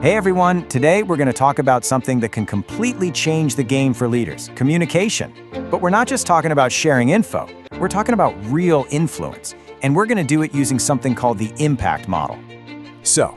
Hey everyone, today we're going to talk about something that can completely change the game for leaders, communication. But we're not just talking about sharing info, we're talking about real influence. And we're going to do it using something called the impact model. So,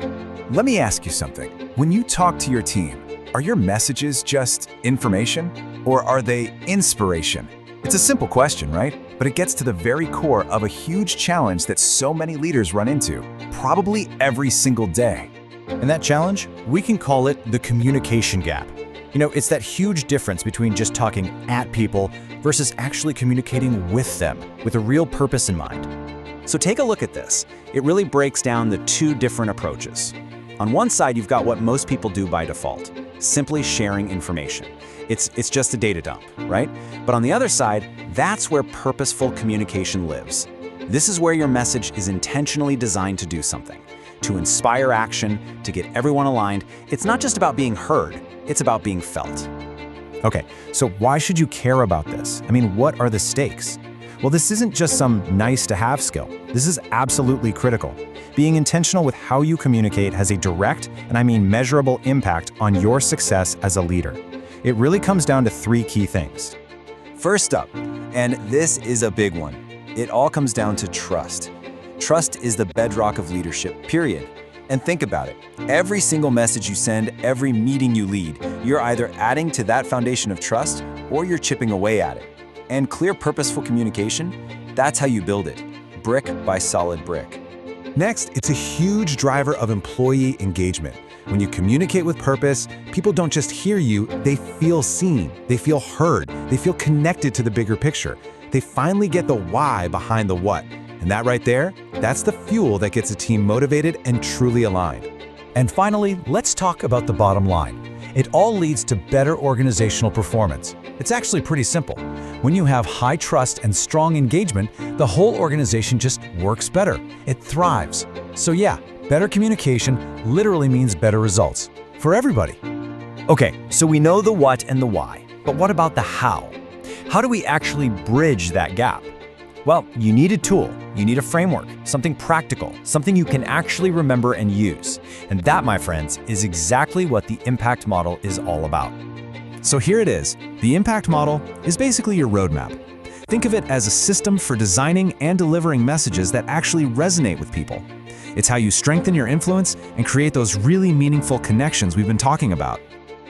let me ask you something. When you talk to your team, are your messages just information or are they inspiration? It's a simple question, right? But it gets to the very core of a huge challenge that so many leaders run into, probably every single day. And that challenge, we can call it the communication gap. It's that huge difference between just talking at people versus actually communicating with them with a real purpose in mind. So take a look at this. It really breaks down the two different approaches. On one side, you've got what most people do by default, simply sharing information. It's just a data dump, right? But on the other side, that's where purposeful communication lives. This is where your message is intentionally designed to do something, to inspire action, to get everyone aligned. It's not just about being heard, it's about being felt. Okay, so why should you care about this? What are the stakes? Well, this isn't just some nice-to-have skill. This is absolutely critical. Being intentional with how you communicate has a direct, and measurable impact on your success as a leader. It really comes down to three key things. First up, and this is a big one, it all comes down to trust. Trust is the bedrock of leadership, period. And think about it. Every single message you send, every meeting you lead, you're either adding to that foundation of trust or you're chipping away at it. And clear, purposeful communication, that's how you build it, brick by solid brick. Next, it's a huge driver of employee engagement. When you communicate with purpose, people don't just hear you, they feel seen, they feel heard, they feel connected to the bigger picture. They finally get the why behind the what. And that right there, that's the fuel that gets a team motivated and truly aligned. And finally, let's talk about the bottom line. It all leads to better organizational performance. It's actually pretty simple. When you have high trust and strong engagement, the whole organization just works better. It thrives. So yeah, better communication literally means better results for everybody. Okay, so we know the what and the why, but what about the how? How do we actually bridge that gap? Well, you need a tool, you need a framework, something practical, something you can actually remember and use. And that, my friends, is exactly what the impact model is all about. So here it is. The impact model is basically your roadmap. Think of it as a system for designing and delivering messages that actually resonate with people. It's how you strengthen your influence and create those really meaningful connections we've been talking about.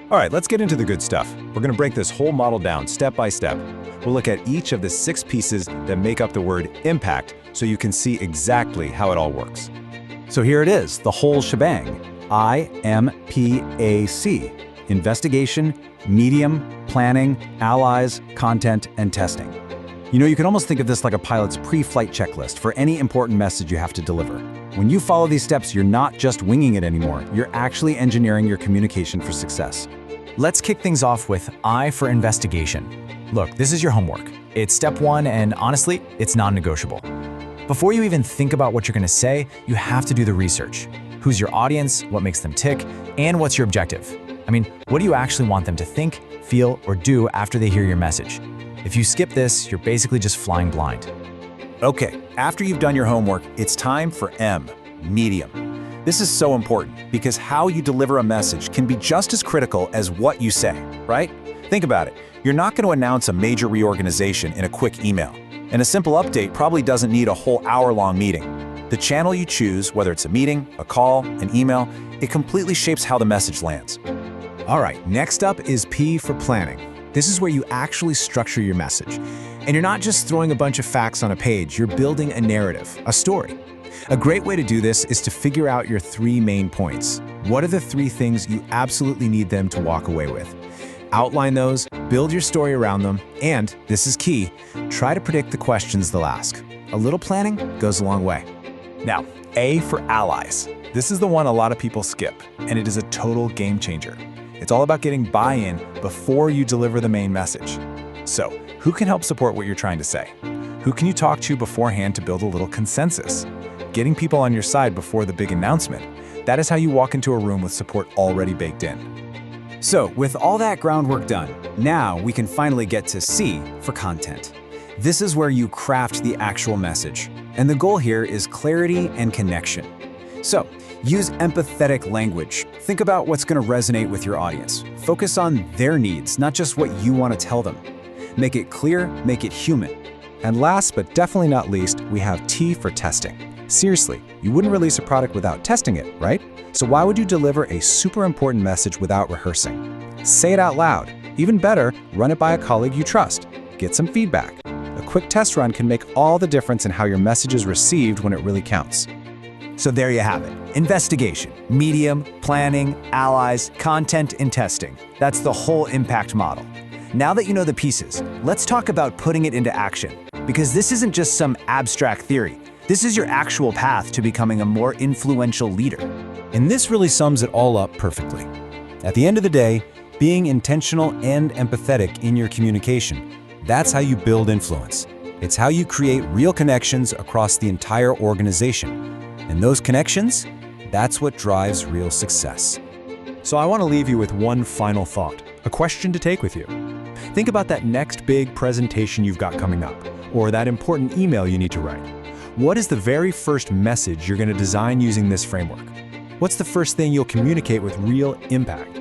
All right, let's get into the good stuff. We're going to break this whole model down step by step. We'll look at each of the 6 pieces that make up the word impact so you can see exactly how it all works. So here it is, the whole shebang. IMPAC. Investigation, medium, planning, allies, content, and testing. You can almost think of this like a pilot's pre-flight checklist for any important message you have to deliver. When you follow these steps, you're not just winging it anymore, you're actually engineering your communication for success. Let's kick things off with I for investigation. Look, this is your homework. It's step 1, and honestly, it's non-negotiable. Before you even think about what you're going to say, you have to do the research. Who's your audience, what makes them tick, and what's your objective? What do you actually want them to think, feel, or do after they hear your message? If you skip this, you're basically just flying blind. Okay, after you've done your homework, it's time for M, medium. This is so important because how you deliver a message can be just as critical as what you say, right? Think about it. You're not going to announce a major reorganization in a quick email, and a simple update probably doesn't need a whole hour-long meeting. The channel you choose, whether it's a meeting, a call, an email, it completely shapes how the message lands. All right, next up is P for planning. This is where you actually structure your message. And you're not just throwing a bunch of facts on a page, you're building a narrative, a story. A great way to do this is to figure out your 3 main points. What are the 3 things you absolutely need them to walk away with? Outline those, build your story around them, and, this is key, try to predict the questions they'll ask. A little planning goes a long way. Now, A for allies. This is the one a lot of people skip, and it is a total game changer. It's all about getting buy-in before you deliver the main message. So, who can help support what you're trying to say? Who can you talk to beforehand to build a little consensus? Getting people on your side before the big announcement. That is how you walk into a room with support already baked in. So, with all that groundwork done, now we can finally get to C for content. This is where you craft the actual message. And the goal here is clarity and connection. So, Use empathetic language. Think about what's going to resonate with your audience. Focus on their needs, not just what you want to tell them. Make it clear, make it human. And last but definitely not least, we have T for testing. Seriously, you wouldn't release a product without testing it, right? So why would you deliver a super important message without rehearsing? Say it out loud. Even better, run it by a colleague you trust. Get some feedback. A quick test run can make all the difference in how your message is received when it really counts. So there you have it. Investigation, medium, planning, allies, content, and testing. That's the whole impact model. Now that you know the pieces, let's talk about putting it into action. Because this isn't just some abstract theory. This is your actual path to becoming a more influential leader. And this really sums it all up perfectly. At the end of the day, being intentional and empathetic in your communication, that's how you build influence. It's how you create real connections across the entire organization. And those connections, that's what drives real success. So I want to leave you with one final thought, a question to take with you. Think about that next big presentation you've got coming up, or that important email you need to write. What is the very first message you're going to design using this framework? What's the first thing you'll communicate with real impact?